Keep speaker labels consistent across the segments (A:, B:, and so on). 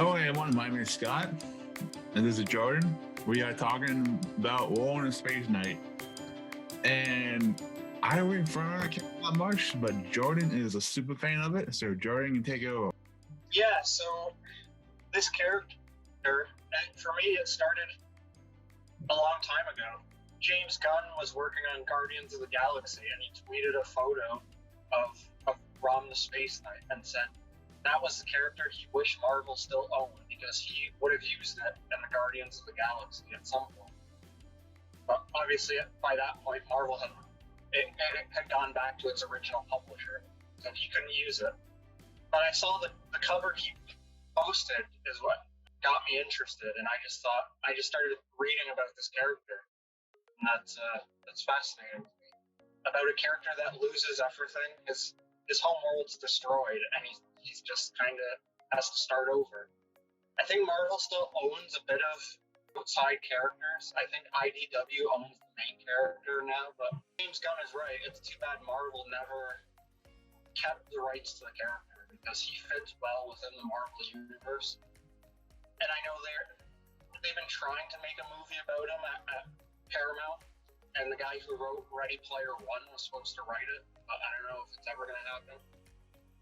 A: Oh, hey, everyone. My name is Scott, and this is Jordan. We are talking about War on a Space Knight. And I don't really follow that much, but Jordan is a super fan of it, so Jordan can take it over.
B: Yeah, so this character, for me, it started a long time ago. James Gunn was working on Guardians of the Galaxy, and he tweeted a photo of Rom the Space Knight and said that was the character he wished Marvel still owned because he would have used it in the Guardians of the Galaxy at some point. But obviously, by that point, Marvel had gone back to its original publisher, so he couldn't use it. But I saw the cover he posted is what got me interested, and I just started reading about this character, and that's fascinating to me. About a character that loses everything, his home world's destroyed, and he's just kind of has to start over. I think Marvel still owns a bit of outside characters. I think IDW owns the main character now, but James Gunn is right. It's too bad Marvel never kept the rights to the character because he fits well within the Marvel universe. And I know they've been trying to make a movie about him at Paramount, and the guy who wrote Ready Player One was supposed to write it, but I don't know if it's ever going to happen.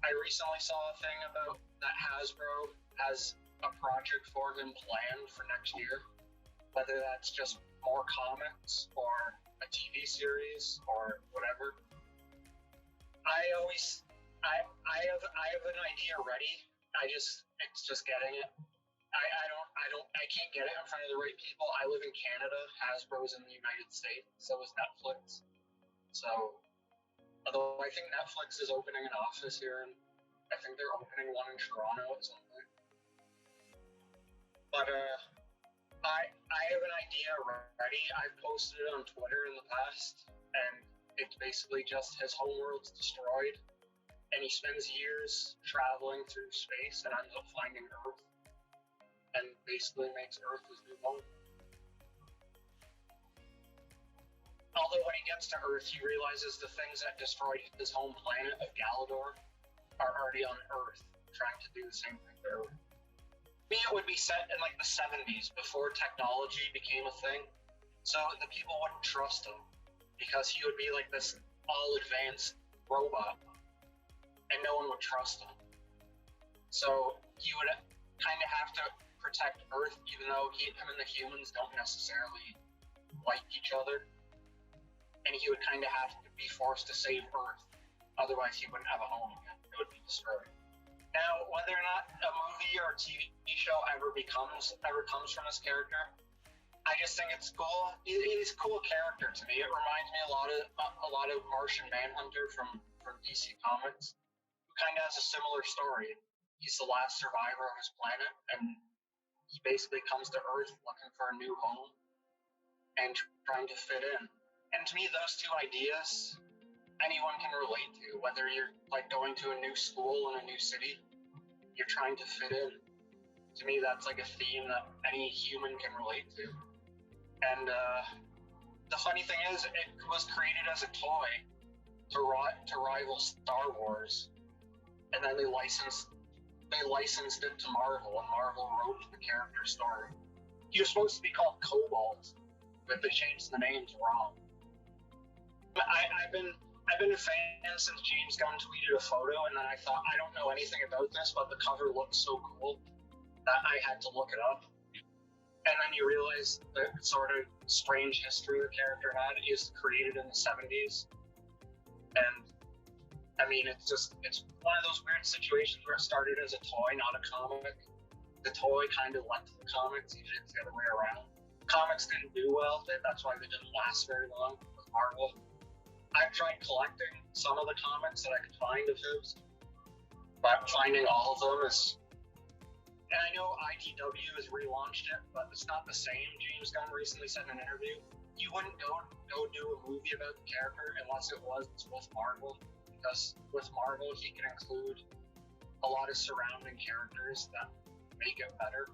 B: I recently saw a thing about that Hasbro has a project for him planned for next year, whether that's just more comics or a TV series or whatever. I have an idea ready. It's just getting it. I can't get it in front of the right people. I live in Canada. Hasbro's in the United States. So is Netflix. So, although I think Netflix is opening an office here, and I think they're opening one in Toronto at some point. But I have an idea ready. I've posted it on Twitter in the past, and it's basically just his homeworld's destroyed, and he spends years traveling through space and ends up finding Earth, and basically makes Earth his new home. Although when he gets to Earth, he realizes the things that destroyed his home planet of Galador are already on Earth, trying to do the same thing there. Me, it would be set in like the 70s, before technology became a thing, so the people wouldn't trust him, because he would be like this all-advanced robot, and no one would trust him. So he would kind of have to protect Earth, even though him and the humans don't necessarily like each other. And he would kind of have to be forced to save Earth. Otherwise, he wouldn't have a home again. It would be destroyed. Now, whether or not a movie or a TV show ever comes from this character, I just think it's cool. He's a cool character to me. It reminds me a lot of Martian Manhunter from DC Comics, who kind of has a similar story. He's the last survivor of his planet, and he basically comes to Earth looking for a new home and trying to fit in. And to me, those two ideas, anyone can relate to. Whether you're like going to a new school in a new city, you're trying to fit in. To me, that's like a theme that any human can relate to. And the funny thing is, it was created as a toy to rival Star Wars, and then they licensed it to Marvel, and Marvel wrote the character story. He was supposed to be called Cobalt, but they changed the name to Rom. I've been a fan since James Gunn tweeted a photo, and then I thought, I don't know anything about this, but the cover looks so cool that I had to look it up. And then you realize the sort of strange history the character had. He was created in the 70s. And, I mean, it's one of those weird situations where it started as a toy, not a comic. The toy kind of led to the comics, usually it's the other way around. Comics didn't do well, that's why they didn't last very long with Marvel. I've tried collecting some of the comics that I could find of his, but finding all of them is... And I know IDW has relaunched it, but it's not the same. James Gunn recently said in an interview, you wouldn't go do a movie about the character unless it was with Marvel, because with Marvel he can include a lot of surrounding characters that make it better.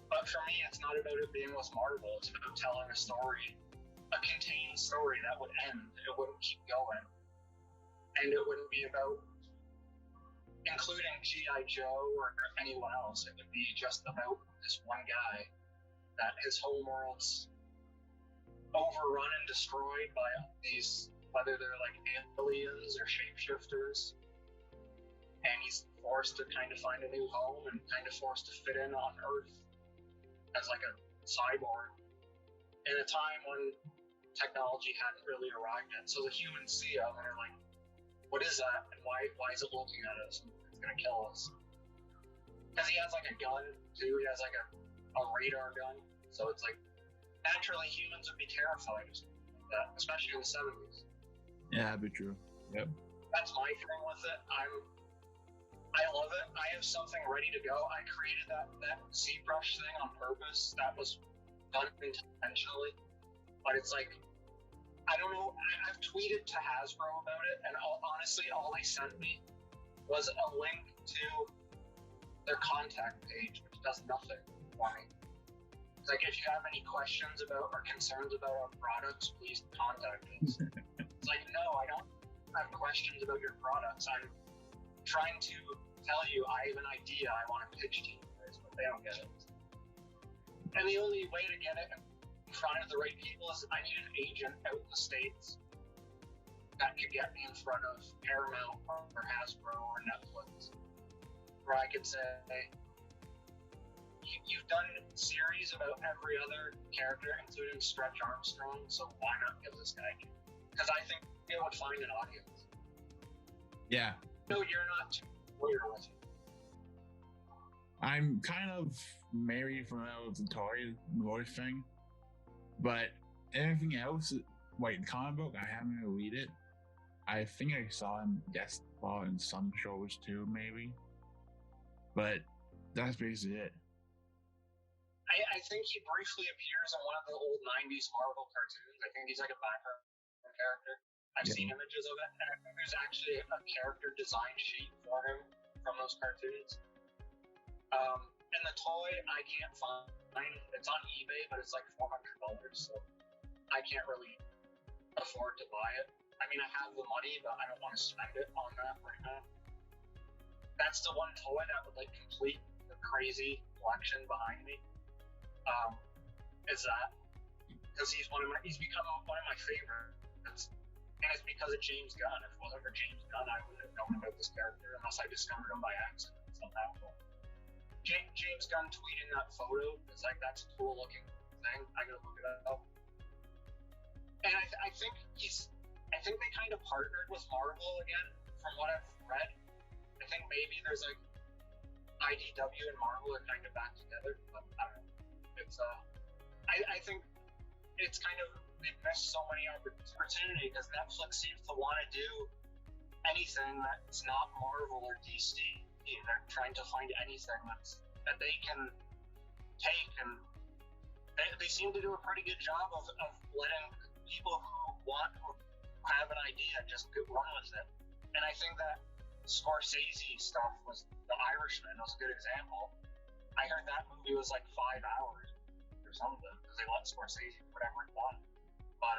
B: But for me, it's not about it being with Marvel, it's about telling a story, a contained story that would end. It wouldn't keep going. And it wouldn't be about including G.I. Joe or anyone else. It would be just about this one guy that his home world's overrun and destroyed by these, whether they're like aliens or shapeshifters, and he's forced to kind of find a new home and kind of forced to fit in on Earth as like a cyborg in a time when technology hadn't really arrived yet. So the humans see him and they're like, what is that? And why is it looking at us? It's gonna kill us. Because he has like a gun too, he has like a radar gun. So it's like, naturally humans would be terrified of something like that, especially in the 70s.
A: Yeah, that'd be true. Yep.
B: That's my thing with it. I love it. I have something ready to go. I created that ZBrush thing on purpose. That was done intentionally. But it's like, I don't know. I've tweeted to Hasbro about it, and honestly, all they sent me was a link to their contact page, which does nothing for me. It's like, if you have any questions about or concerns about our products, please contact us. It's like, no, I don't have questions about your products. I'm trying to tell you I have an idea I want to pitch to you guys, but they don't get it. And the only way to get it in front of the right people is I need an agent out in the States that could get me in front of Paramount or Hasbro or Netflix, where I could say, you've done series about every other character, including Stretch Armstrong, so why not give this guy a chance? Because I think it would find an audience.
A: Yeah.
B: No, you're not too familiar with it.
A: I'm kind of maybe familiar with the toy voice thing, but anything else, like the comic book, I haven't really read it. I think I saw him guest spot in some shows too, maybe. But that's basically it.
B: I think he briefly appears in one of the old 90s Marvel cartoons. I think he's like a background character. I've seen images of it, and there's actually a character design sheet for him from those cartoons. And the toy I can't find. It's on eBay, but it's like $400, so I can't really afford to buy it. I mean, I have the money, but I don't want to spend it on that right now. That's the one toy that would like complete the crazy collection behind me. Is that because he's become one of my favorites, and it's because of James Gunn. If it wasn't for James Gunn, I wouldn't have known about this character unless I discovered him by accident somehow. James Gunn tweeting that photo, it's like, that's a cool looking thing. I gotta look it up. And I think they kind of partnered with Marvel again, from what I've read. I think maybe there's like IDW and Marvel are kind of back together, but I don't know. It's I think it's kind of, they've missed so many opportunities because Netflix seems to want to do anything that's not Marvel or DC. They're trying to find anything that they can take, and they seem to do a pretty good job of letting people who have an idea just run with it. And I think that Scorsese stuff was The Irishman was a good example. I heard that movie was like 5 hours or something because they let Scorsese do whatever he wanted. But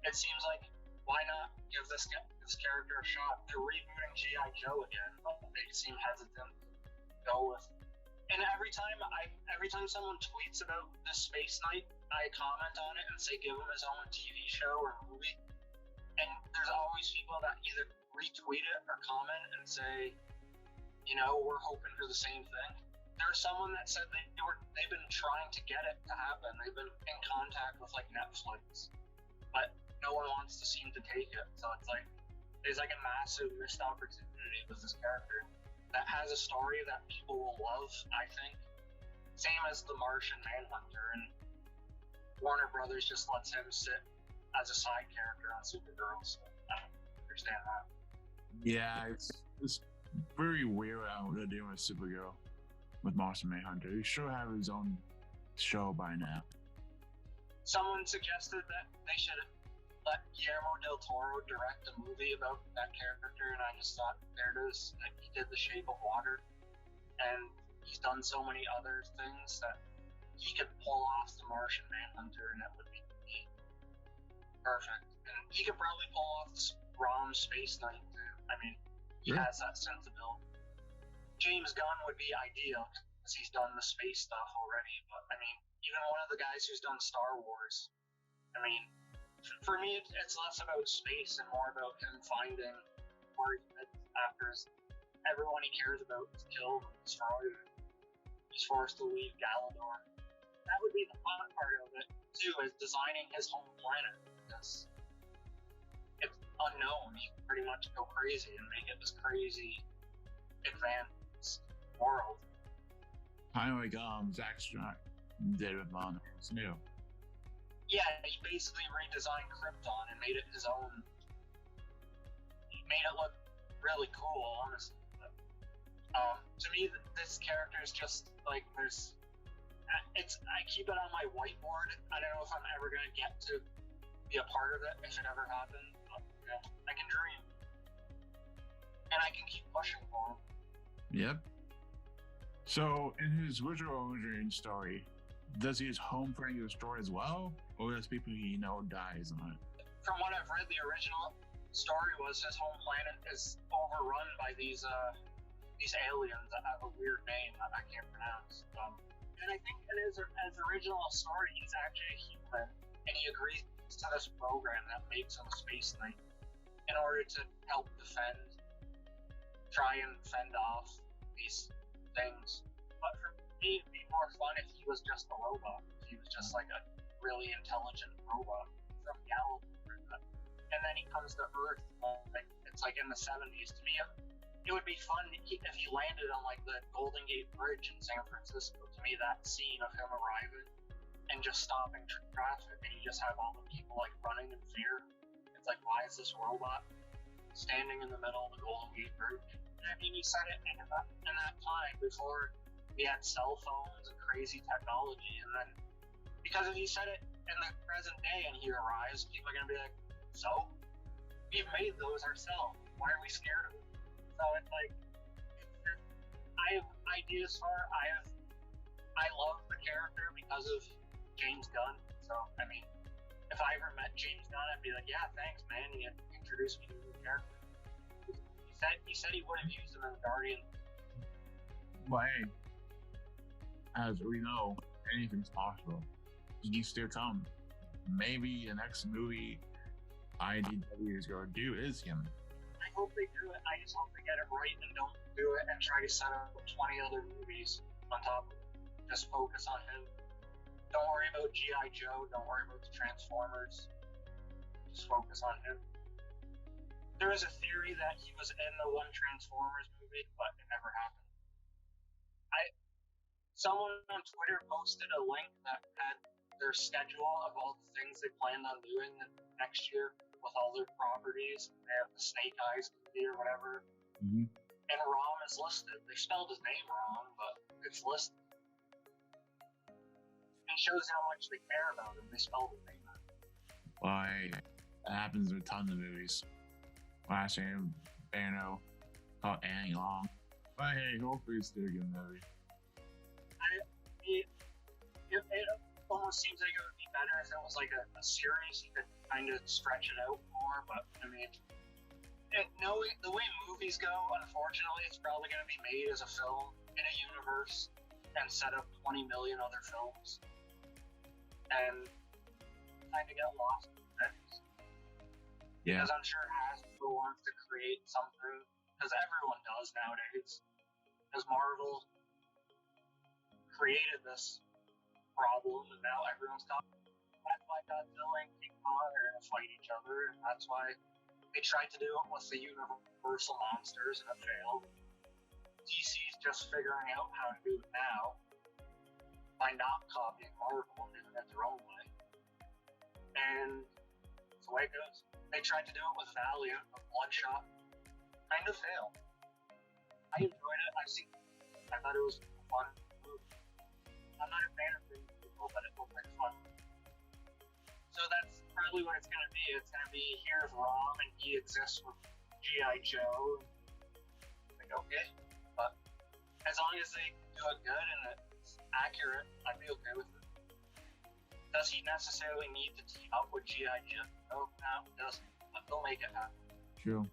B: it seems like, why not give this character a shot? They're rebooting G.I. Joe again, but they seem hesitant to go with. And every time someone tweets about this Space Knight, I comment on it and say give him his own TV show or movie. And there's always people that either retweet it or comment and say, you know, we're hoping for the same thing. There's someone that said they've been trying to get it to happen. They've been in contact with like Netflix, but no one wants to seem to take it. So it's like there's like a massive missed opportunity with this character that has a story that people will love, I think. Same as the Martian Manhunter, and Warner Brothers just lets him sit as a side character on Supergirl, so I don't understand that.
A: Yeah, it's very weird how they're doing with Supergirl with Martian Manhunter. He should have his own show by now.
B: Someone suggested that they should let Guillermo del Toro direct a movie about that character, and I just thought, there it is. He did The Shape of Water, and he's done so many other things that he could pull off the Martian Manhunter, and it would be perfect. And he could probably pull off the ROM Space Knight too. I mean, He has that sensibility. James Gunn would be ideal because he's done the space stuff already. But I mean, even one of the guys who's done Star Wars. I mean, for me, it's less about space and more about him finding where after everyone he cares about is killed and destroyed. He's forced to leave Galador. That would be the fun part of it too, is designing his home planet, because it's unknown. You can pretty much go crazy and make it this crazy advanced world.
A: Kind of like Zack Snyder did with Mono. It's new.
B: Yeah, he basically redesigned Krypton and made it his own. He made it look really cool, honestly. But, to me, this character is just like there's. I keep it on my whiteboard. I don't know if I'm ever gonna get to be a part of it if it ever happens. But I can dream, and I can keep pushing for him.
A: Yep. So, in his original origin story, does his home planet get destroyed as well, or does people he dies on it?
B: From what I've read, the original story was his home planet is overrun by these aliens that have a weird name that I can't pronounce. And I think in his original story, he's actually a human, and he agrees to this program that makes him a space knight in order to help try and fend off these things. But for me, it'd be more fun if he was just a robot. If he was just like a really intelligent robot from Galador. And then he comes to Earth, like it's like in the 70s. To me, it would be fun if he landed on like the Golden Gate Bridge in San Francisco. To me, that scene of him arriving and just stopping traffic, and you just have all the people like running in fear. It's like, why is this robot standing in the middle of the Golden Gate Bridge? And I mean, he said it in that time before we had cell phones and crazy technology, and then because he said it in the present day and he arrives, people are gonna be like, so we've made those ourselves. Why are we scared of it? So it's like, I have ideas for it. I love the character because of James Gunn. So I mean, if I ever met James Gunn, I'd be like, yeah, thanks, man. He introduced me to the character. He said he would have used him in Guardian.
A: Well, hey, as we know, anything's possible. Geeks still come. Maybe the next movie IDW is going to do is him.
B: I hope they do it. I just hope they get it right and don't do it and try to set up 20 other movies on top of it. Just focus on him. Don't worry about G.I. Joe. Don't worry about the Transformers. Just focus on him. There is a theory that he was in the one Transformers movie, but it never happened. Someone on Twitter posted a link that had their schedule of all the things they planned on doing next year with all their properties. They have the Snake Eyes movie or whatever.
A: Mm-hmm.
B: And Rom is listed. They spelled his name wrong, but it's listed. It shows how much they care about him. They spelled his name wrong.
A: Why? That happens with tons of movies. Last year, Bano called Annie Long. But hey, hopefully it's still a good movie.
B: It almost seems like it would be better if it was like a series. You could kind of stretch it out more, but I mean, the way movies go, unfortunately, it's probably going to be made as a film in a universe and set up 20 million other films and kind of get lost in the mix.
A: Yeah.
B: Because I'm sure Hasbro wants to create something, because everyone does nowadays. Because Marvel created this problem, and now everyone's talking. That's why Godzilla and King Kong are going to fight each other, and that's why they tried to do it with the Universal monsters, and it failed. DC's just figuring out how to do it now by not copying Marvel and doing it their own way. And that's the way it goes. They tried to do it with Valiant, with Bloodshot. Kind of failed. I enjoyed it. I thought it was fun. I'm not a fan of things people, but it looked like fun. So that's probably what it's going to be. It's going to be here's Rom, and he exists with G.I. Joe. Like, okay. But as long as they do it good and it's accurate, I'd be okay with it. Does he necessarily need to team up with G.I. Joe? No, he doesn't. But they'll make it happen.
A: True.